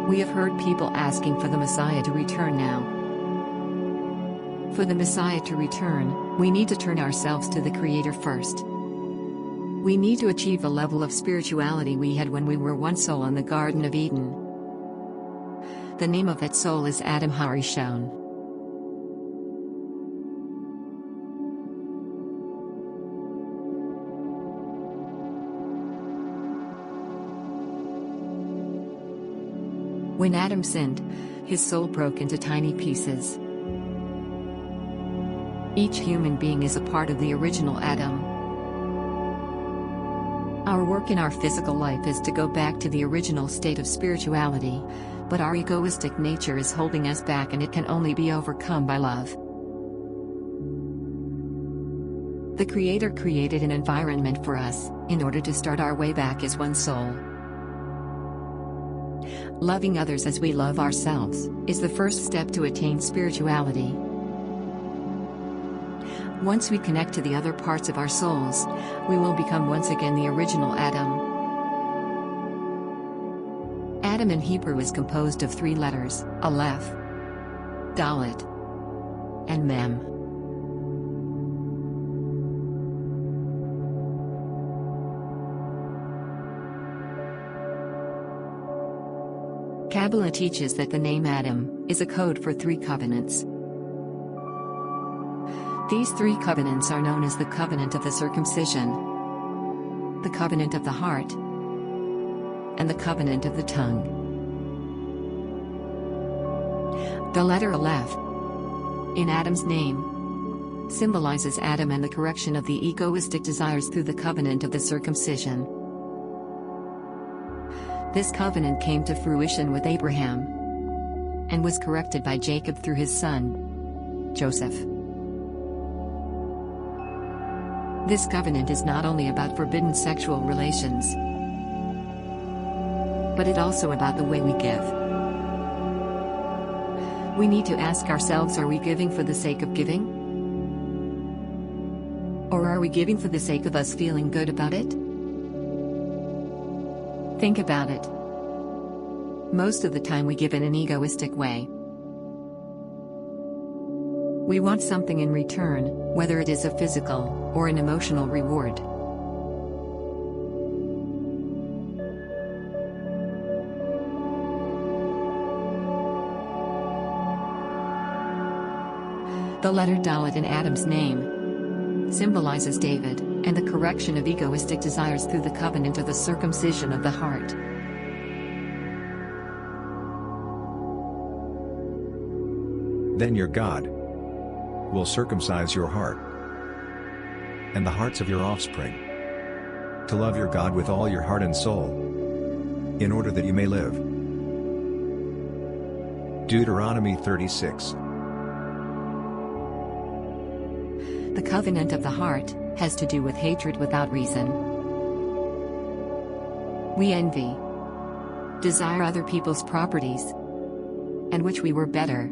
We have heard people asking for the Messiah to return now. For the Messiah to return, we need to turn ourselves to the Creator first. We need to achieve the level of spirituality we had when we were one soul in the Garden of Eden. The name of that soul is Adam Harishon. When Adam sinned, his soul broke into tiny pieces. Each human being is a part of the original Adam. Our work in our physical life is to go back to the original state of spirituality, but our egoistic nature is holding us back, and it can only be overcome by love. The Creator created an environment for us, in order to start our way back as one soul. Loving others as we love ourselves is the first step to attain spirituality. Once we connect to the other parts of our souls, we will become once again the original Adam. Adam in Hebrew is composed of 3 letters, Aleph, Dalet, and Mem. Kabbalah teaches that the name Adam is a code for 3 covenants. These 3 covenants are known as the covenant of the circumcision, the covenant of the heart, and the covenant of the tongue. The letter Aleph in Adam's name symbolizes Adam and the correction of the egoistic desires through the covenant of the circumcision. This covenant came to fruition with Abraham and was corrected by Jacob through his son, Joseph. This covenant is not only about forbidden sexual relations, but it also about the way we give. We need to ask ourselves, are we giving for the sake of giving? Or are we giving for the sake of us feeling good about it? Think about it. Most of the time we give in an egoistic way. We want something in return, whether it is a physical or an emotional reward. The letter Dalet in Adam's name symbolizes David and the correction of egoistic desires through the covenant of the circumcision of the heart. Then your God will circumcise your heart and the hearts of your offspring, to love your God with all your heart and soul, in order that you may live. Deuteronomy 36. The covenant of the heart has to do with hatred without reason. We envy, desire other people's properties, and wish we were better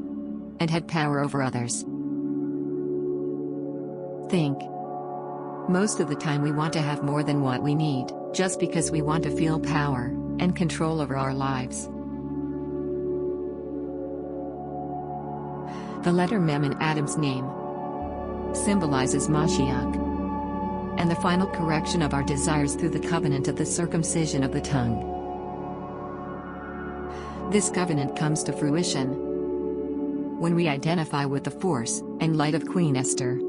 and had power over others. Think. Most of the time we want to have more than what we need, just because we want to feel power and control over our lives. The letter Mem in Adam's name symbolizes Mashiach and the final correction of our desires through the covenant of the circumcision of the tongue. This covenant comes to fruition when we identify with the force and light of Queen Esther.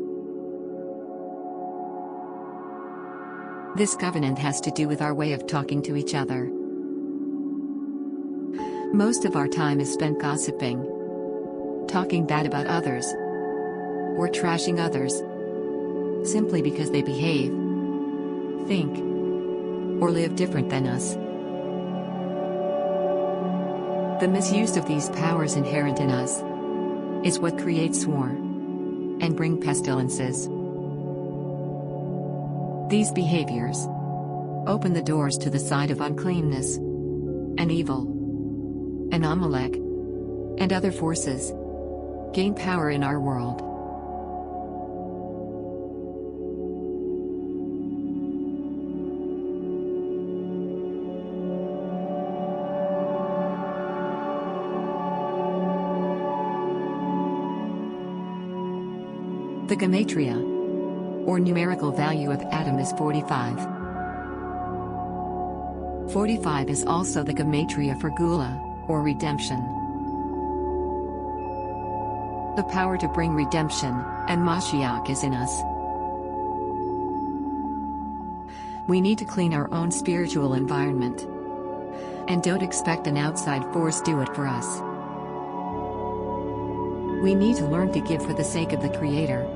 This covenant has to do with our way of talking to each other. Most of our time is spent gossiping, talking bad about others, or trashing others, simply because they behave, think, or live different than us. The misuse of these powers inherent in us is what creates war and bring pestilences. These behaviors open the doors to the side of uncleanness and evil, and Amalek and other forces gain power in our world. The gematria, or numerical value of Adam, is 45. 45 is also the gematria for Gula, or redemption. The power to bring redemption and Mashiach is in us. We need to clean our own spiritual environment. And don't expect an outside force do it for us. We need to learn to give for the sake of the Creator.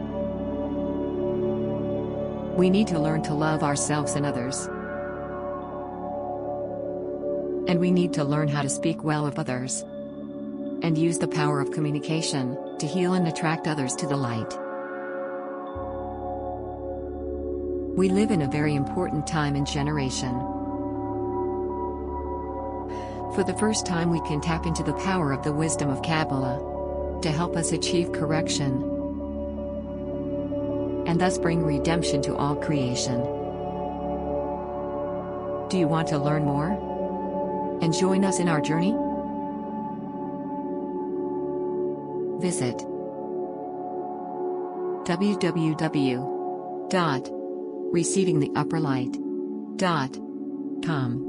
We need to learn to love ourselves and others. And we need to learn how to speak well of others. And use the power of communication to heal and attract others to the light. We live in a very important time and generation. For the first time, we can tap into the power of the wisdom of Kabbalah to help us achieve correction and thus bring redemption to all creation. Do you want to learn more and join us in our journey? Visit www.receivingtheupperlight.com